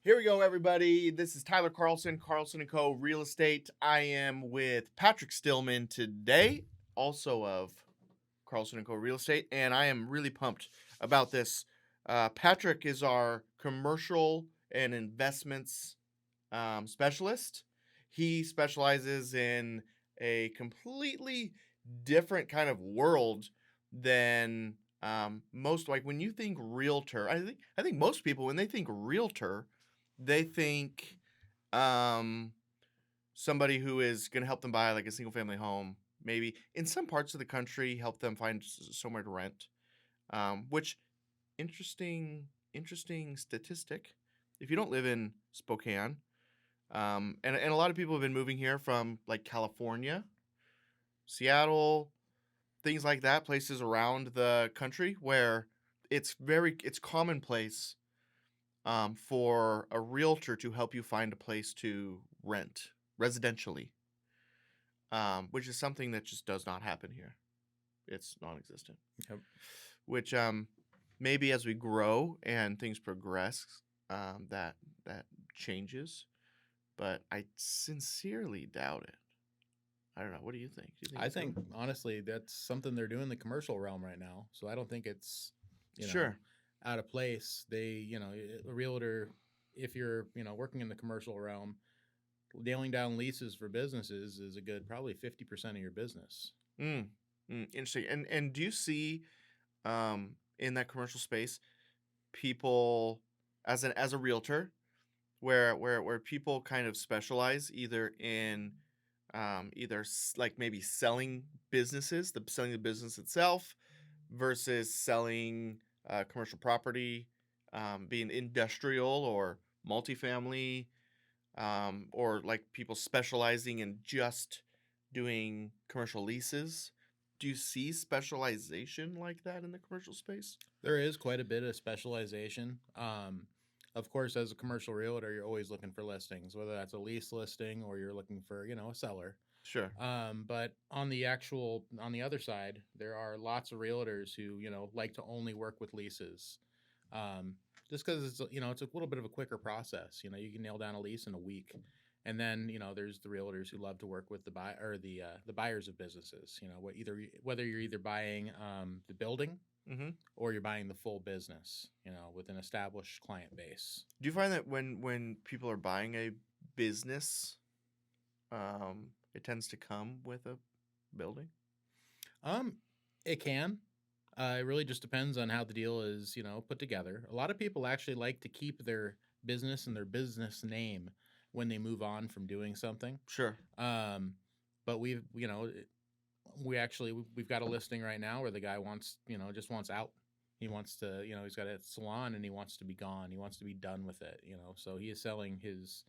Here we go, everybody. This is Tyler Carlson, Carlson & Co. Real Estate. I am with Patrick Stillman today, also of Carlson & Co. Real Estate, and I am really pumped about this. Patrick is our commercial and investments specialist. He specializes in a completely different kind of world than most. Like when you think realtor, I think most people, when they think realtor, they think um, somebody who is going to help them buy like a single family home, maybe in some parts of the country, help them find somewhere to rent. Which interesting statistic. If you don't live in Spokane, and a lot of people have been moving here from like California, Seattle, things like that, places around the country where it's commonplace for a realtor to help you find a place to rent residentially, which is something that just does not happen here. It's non-existent. Yep. Which maybe as we grow and things progress, that changes, but I sincerely doubt it. I don't know. What do you think? Do you think I it's think going? honestly that's something they're doing in the commercial realm right now. So I don't think it's, Sure. out of place. A realtor, if you're, working in the commercial realm, nailing down leases for businesses is a good probably 50% of your business. Interesting. And do you see in that commercial space people as a realtor where people kind of specialize either in like maybe selling selling the business itself versus selling commercial property, being industrial or multifamily, or like people specializing in just doing commercial leases. Do you see specialization like that in the commercial space? There is quite a bit of specialization. Of course, as a commercial realtor, you're always looking for listings, whether that's a lease listing or you're looking for, a seller. Sure. But on the other side, there are lots of realtors who, like to only work with leases. Just because it's a little bit of a quicker process. You can nail down a lease in a week. And then, there's the realtors who love to work with the buyers of businesses. Whether you're either buying the building Mm-hmm. or you're buying the full business, with an established client base. Do you find that when people are buying a business, it tends to come with a building? Um, it can. It really just depends on how the deal is, put together. A lot of people actually like to keep their business and their business name when they move on from doing something. Sure. Um, but we've got a listing right now where the guy wants, just wants out. He wants to, he's got a salon and he wants to be gone. He wants to be done with it, So he is selling his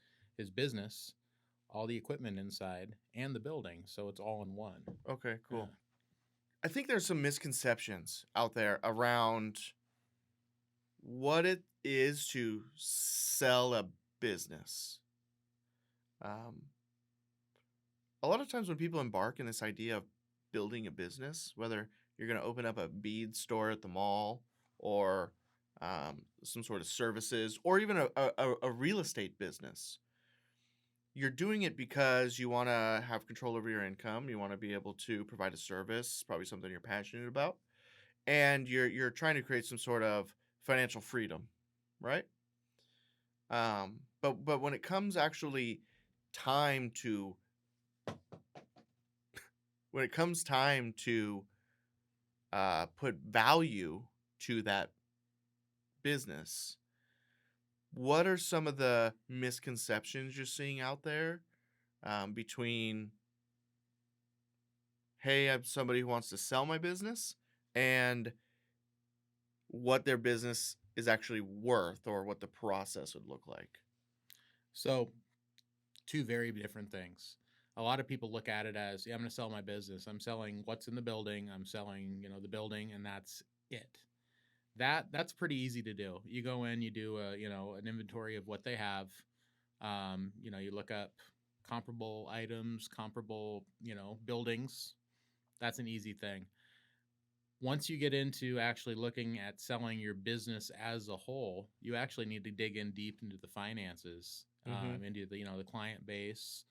business, all the equipment inside, and the building, so it's all in one. Okay, Yeah. cool. I think there's some misconceptions out there around what it is to sell a business. A lot of times when people embark in this idea of building a business, whether you're going to open up a bead store at the mall or some sort of services or even a real estate business, you're doing it because you want to have control over your income. You want to be able to provide a service, probably something you're passionate about, and you're trying to create some sort of financial freedom, right? But when it comes actually time to when it comes time to put value to that business, what are some of the misconceptions you're seeing out there between, hey, I'm somebody who wants to sell my business, and what their business is actually worth or what the process would look like? So, two very different things. A lot of people look at it as, yeah, I'm going to sell my business. I'm selling what's in the building. I'm selling, the building, and that's it. That's pretty easy to do. You go in, you do an inventory of what they have. You look up comparable items, comparable, buildings. That's an easy thing. once you get into actually looking at selling your business as a whole, you actually need to dig in deep into the finances, Mm-hmm. into the the client base,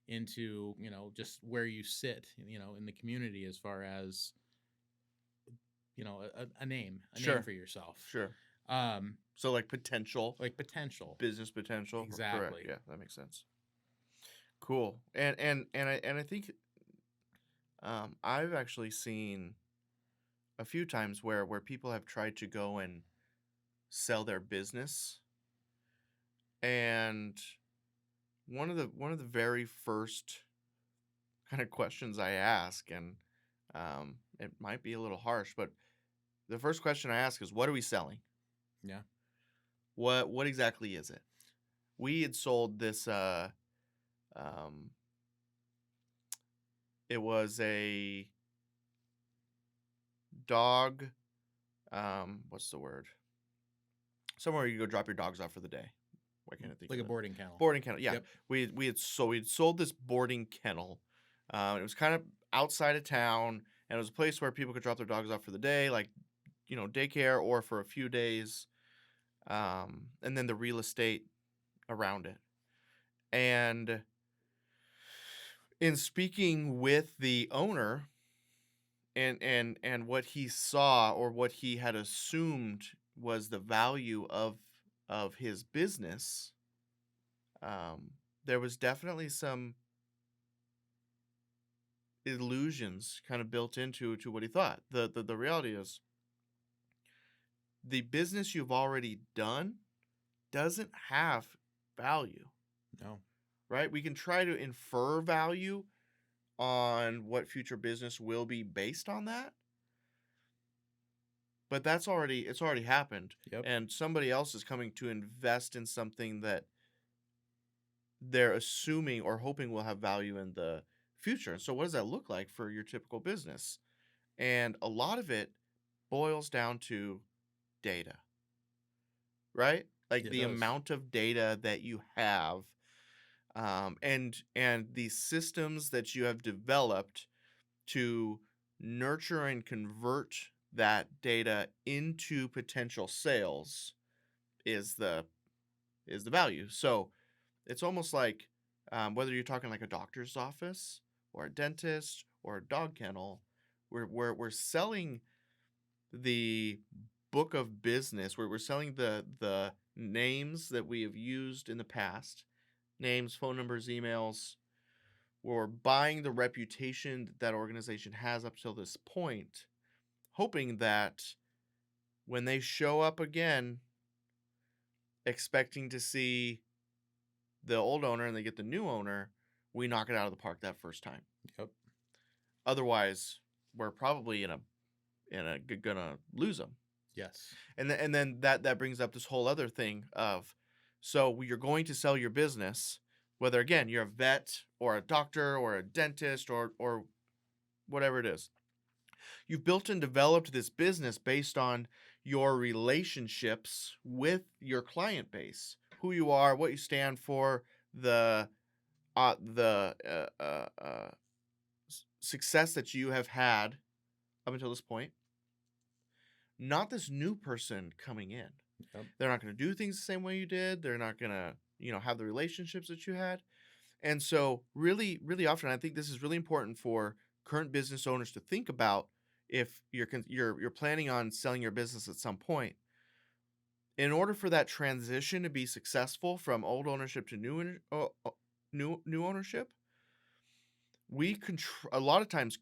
into just where you sit, in the community as far as a name Sure. for yourself, Sure. um, So like potential, like potential. business potential. Correct. Exactly. Yeah, that makes sense. Cool. And I think I've actually seen a few times where people have tried to go and sell their business, and one of the very first kind of questions I ask, and it might be a little harsh, but the first question I ask is, what are we selling? Yeah. What exactly is it? We had sold this um it was a dog, what's the word? Somewhere you go drop your dogs off for the day. Why can't I think Like of a it? boarding kennel. Boarding kennel. Yeah. Yep. We'd sold this boarding kennel. It was kind of outside of town, and it was a place where people could drop their dogs off for the day, like daycare, or for a few days. And then the real estate around it. And in speaking with the owner, and what he saw, or what he had assumed was the value of his business, there was definitely some illusions kind of built into what he thought. The reality is, the business you've already done doesn't have value, No. right? We can try to infer value on what future business will be based on that, but it's already happened, Yep. and somebody else is coming to invest in something that they're assuming or hoping will have value in the future. And so what does that look like for your typical business? And a lot of it boils down to data, right? Like It the does. amount of data that you have, and the systems that you have developed to nurture and convert that data into potential sales is the value. So it's almost like, whether you're talking like a doctor's office or a dentist or a dog kennel, we're selling the book of business, where we're selling the names that we have used in the past, names, phone numbers, emails. We're buying the reputation that that organization has up till this point, hoping that when they show up again, expecting to see the old owner and they get the new owner, we knock it out of the park that first time. Yep. Otherwise, we're probably gonna lose them. Yes. And then that brings up this whole other thing of, so you're going to sell your business, whether again you're a vet or a doctor or a dentist or whatever it is. You've built and developed this business based on your relationships with your client base, who you are, what you stand for, the success that you have had up until this point. Not this new person coming in. Yep. They're not going to do things the same way you did. They're not going to, have the relationships that you had. And so really, really often, I think this is really important for current business owners to think about if you're planning on selling your business at some point. In order for that transition to be successful from old ownership to new ownership, we a lot of times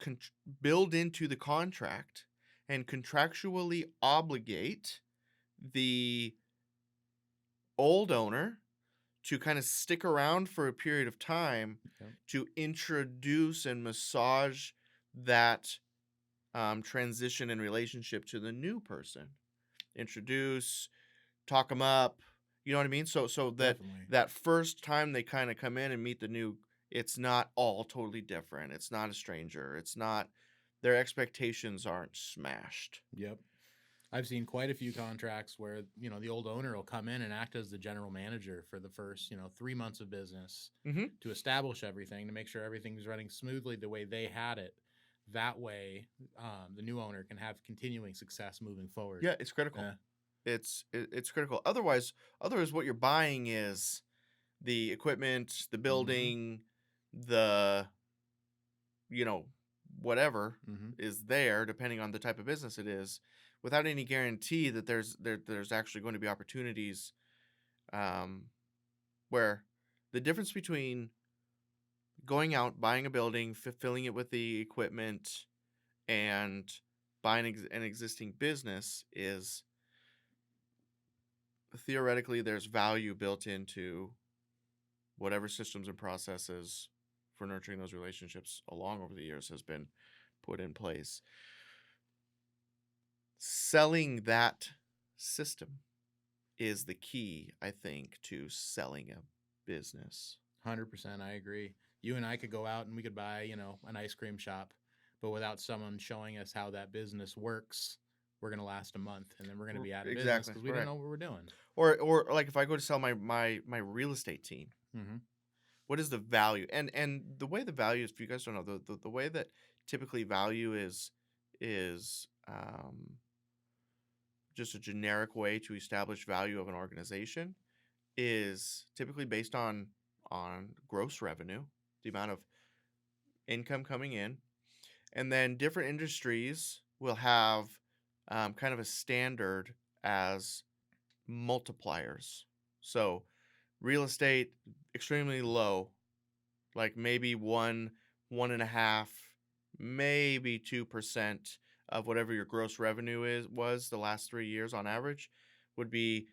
build into the contract and contractually obligate the old owner to kind of stick around for a period of time, Yep. to introduce and massage that transition and relationship to the new person. Introduce, talk them up. You know what I mean? So Definitely. that first time they kind of come in and meet the new, it's not all totally different. It's not a stranger. It's not, their expectations aren't smashed. Yep. I've seen quite a few contracts where, the old owner will come in and act as the general manager for the first, 3 months of business Mm-hmm. to establish everything, to make sure everything's running smoothly the way they had it. That way, the new owner can have continuing success moving forward. Yeah, it's critical. Yeah. It's critical. Otherwise, what you're buying is the equipment, the Mm-hmm. building, the you know whatever Mm-hmm. is there, depending on the type of business it is, without any guarantee that there's actually going to be opportunities, um, where the difference between going out, buying a building, filling it with the equipment, and buying an existing business is, theoretically, there's value built into whatever systems and processes for nurturing those relationships along over the years has been put in place. Selling that system is the key, I think, to selling a business. 100%. I agree. You and I could go out and we could buy, an ice cream shop, but without someone showing us how that business works, we're going to last a month and then we're going to be out of business Exactly, because we didn't right. know what we're doing. Or like if I go to sell my real estate team, Mm-hmm. what is the value? And the way the value is, if you guys don't know, the way that typically value is just a generic way to establish value of an organization is typically based on gross revenue, the amount of income coming in, and then different industries will have kind of a standard as multipliers. So real estate, extremely low, like maybe 1.5, maybe 2% of whatever your gross revenue was the last 3 years on average, would be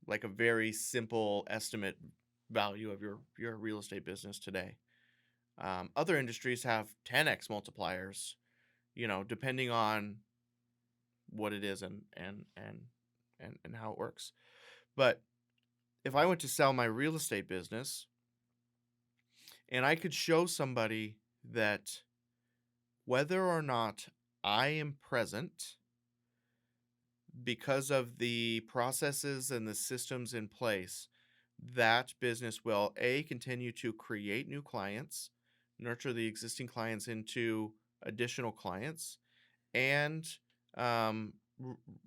like a very simple estimate value of your real estate business today. Other industries have 10x multipliers, depending on what it is and how it works. But if I went to sell my real estate business and I could show somebody that whether or not I am present, because of the processes and the systems in place, that business will continue to create new clients, nurture the existing clients into additional clients, and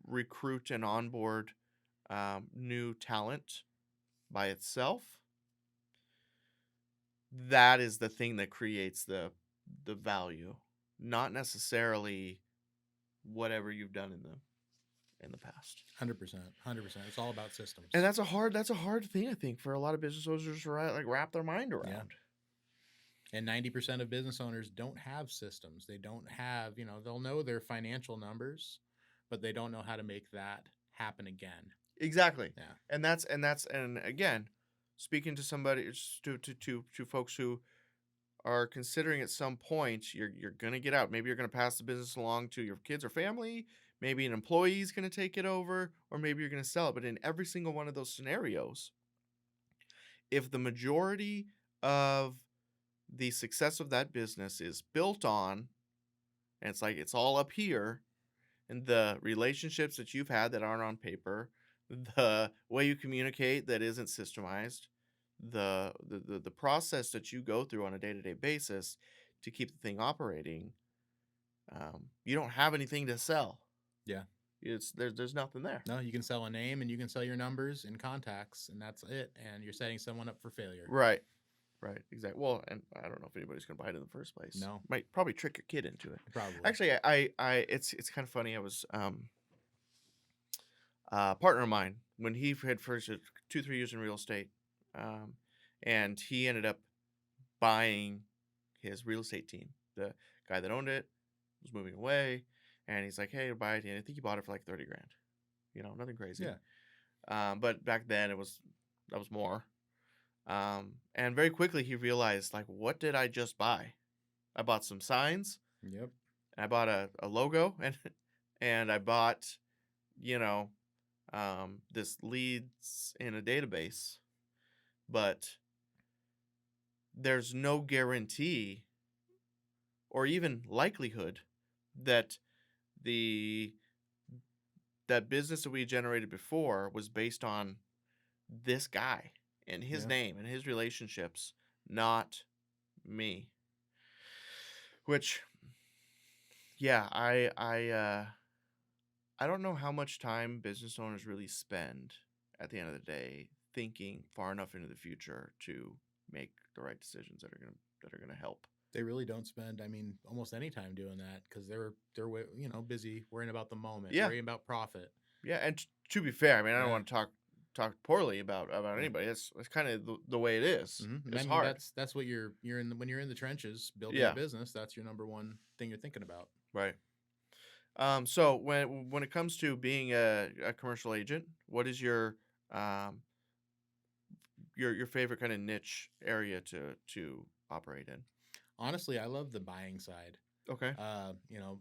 recruit and onboard new talent by itself. That is the thing that creates the value, not necessarily whatever you've done in the past. 100%. 100%. It's all about systems. And that's a hard thing, I think, for a lot of business owners to wrap their mind around. Yeah. And 90% of business owners don't have systems. They don't have, they'll know their financial numbers, but they don't know how to make that happen again. Exactly. Yeah. And again, speaking to somebody, to folks who are considering at some point you're going to get out. Maybe you're going to pass the business along to your kids or family. Maybe an employee is going to take it over, or maybe you're going to sell it. But in every single one of those scenarios, if the majority of the success of that business is built on, and it's like it's all up here, and the relationships that you've had that aren't on paper, the way you communicate that isn't systemized, the process that you go through on a day-to-day basis to keep the thing operating, you don't have anything to sell. Yeah. There's nothing there. No, you can sell a name and you can sell your numbers and contacts, and that's it. And you're setting someone up for failure. Right. Exactly. Well, and I don't know if anybody's gonna buy it in the first place. No. Might probably trick your kid into it. Probably. Actually, I it's kind of funny. I was a partner of mine when he had first 2-3 years in real estate, and he ended up buying his real estate team. The guy that owned it was moving away, and he's like, "Hey, buy it." And I think he bought it for like 30 grand. Nothing crazy. Yeah. But back then that was more. And very quickly he realized, like, what did I just buy? I bought some signs. Yep. I bought a logo, and I bought, this leads in a database, but there's no guarantee or even likelihood that that business that we generated before was based on this guy and his name and his relationships, not me. Which Yeah, I don't know how much time business owners really spend at the end of the day thinking far enough into the future to make the right decisions that are gonna help. They really don't spend, I mean, almost any time doing that because they're busy worrying about the moment, Yeah, worrying about profit. yeah, and to be fair, I mean, I don't Yeah, want to talk poorly about yeah. anybody. That's kind of the way it is. I It's mean, hard. that's what you're in when you're in the trenches building a Yeah, business. That's your number one thing you're thinking about. right. So when it comes to being a commercial agent, what is um your favorite kind of niche area to operate in? Honestly, I love the buying side. Okay. You know,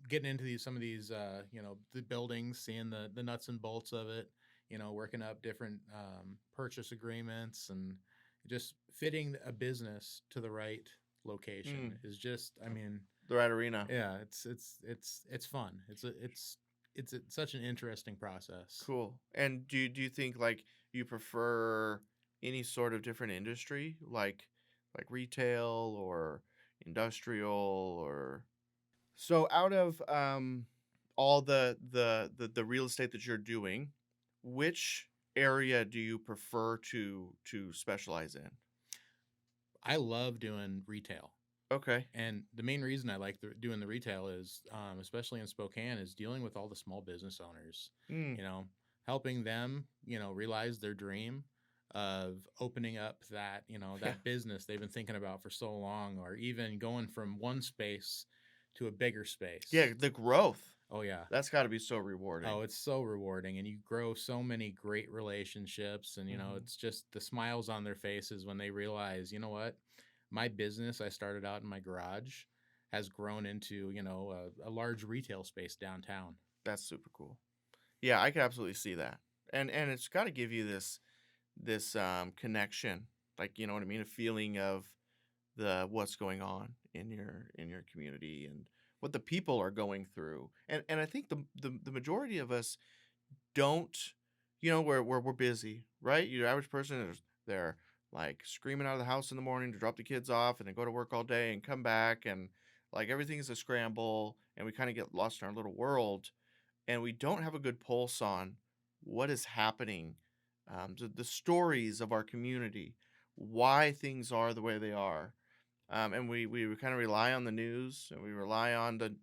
getting into some of these, the buildings, seeing the nuts and bolts of it. Working up different purchase agreements and just fitting a business to the right location Mm, is just, I mean, the right arena. yeah, it's fun. It's such an interesting process. Cool. And do you think like you prefer any sort of different industry, like retail or industrial or so out of all the real estate that you're doing, which area do you prefer to specialize in? I love doing retail. Okay. And the main reason I like doing the retail is, especially in Spokane, is dealing with all the small business owners. Mm, You know, helping them, realize their dream of opening up that, yeah. that business they've been thinking about for so long, or even going from one space to a bigger Yeah, space. the growth. Oh yeah. That's got to be so rewarding. Oh, it's so rewarding, and you grow so many great relationships, and Hmm. it's just the smiles on their faces when they realize, you know what, my business I started out in my garage has grown into, a large retail space downtown. That's super cool. Yeah, I can absolutely see that. And it's got to give you this connection, like you know what I mean, a feeling of the what's going on in your community and what the people are going through. And I think the majority of us don't, we're busy, right? Your average person is they're like screaming out of the house in the morning to drop the kids off and then go to work all day and come back and like everything's a scramble and we kind of get lost in our little world and we don't have a good pulse on what is happening, the stories of our community, why things are the way they are, and we kind of rely on the news and we rely on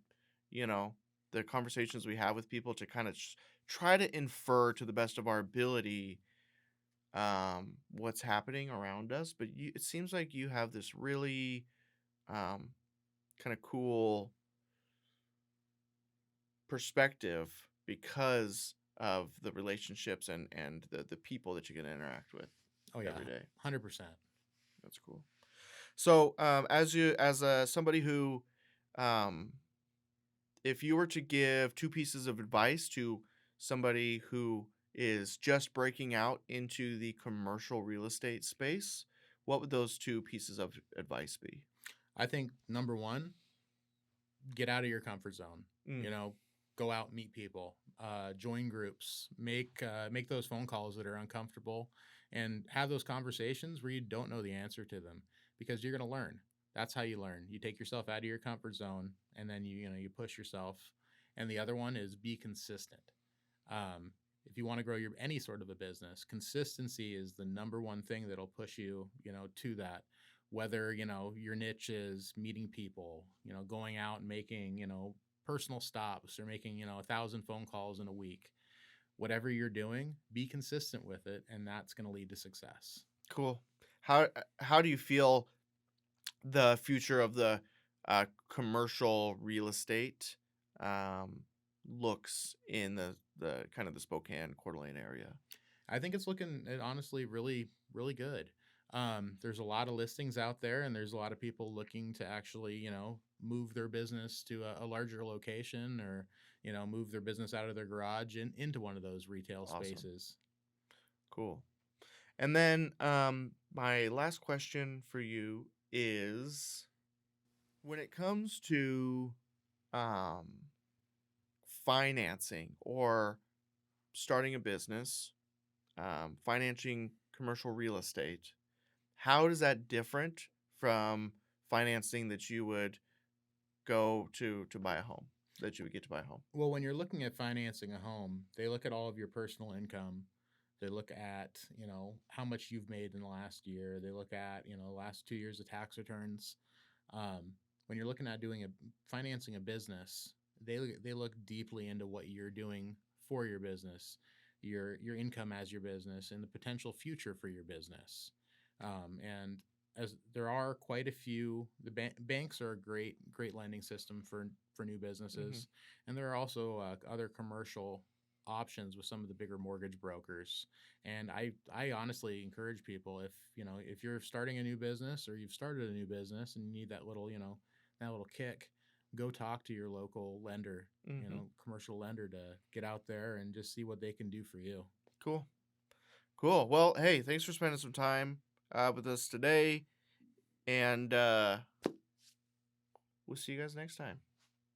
you know, the conversations we have with people to kind of try to infer to the best of our ability what's happening around us. But it seems like you have this really um, kind of cool perspective because of the relationships and the people that you get to interact with Oh yeah, every day. 100%. That's cool. So, as somebody who, um, if you were to give two pieces of advice to somebody who is just breaking out into the commercial real estate space, what would those two pieces of advice be? I think number one, get out of your comfort zone. Mm, Go out, meet people, join groups, make those phone calls that are uncomfortable, and have those conversations where you don't know the answer to them because you're going to learn. That's how you learn. You take yourself out of your comfort zone, and then you push yourself. And the other one is be consistent. If you want to grow your any sort of a business, consistency is the number one thing that'll push you, to that. Whether your niche is meeting people, going out and making personal stops or making 1,000 phone calls in a week, whatever you're doing, be consistent with it, and that's going to lead to success. cool. How do you feel the future of the commercial real estate um, looks in the kind of the Spokane Coeur d'Alene area? I think it's looking honestly really, really good. There's a lot of listings out there, and there's a lot of people looking to actually, move their business to a larger location or, move their business out of their garage and into one of those retail Awesome. spaces. Cool. And then my last question for you is when it comes to um, financing or starting a business, financing commercial real estate, how does that different from financing that you would go to buy a home that you would get to buy a home? Well, when you're looking at financing a home, they look at all of your personal income. They look at, how much you've made in the last year. They look at, last 2 years of tax returns. When you're looking at financing a business, they look deeply into what you're doing for your business, your income as your business, and the potential future for your business. And as there are quite a few, banks are a great lending system for new Mm-hmm. businesses, and there are also other commercial options with some of the bigger mortgage brokers. And I honestly encourage people, if you're starting a new business or you've started a new business and you need that little kick, go talk to your local lender, Mm-hmm. commercial lender, to get out there and just see what they can do for you. Cool. Cool. Well, hey, thanks for spending some time with us today, and we'll see you guys next time.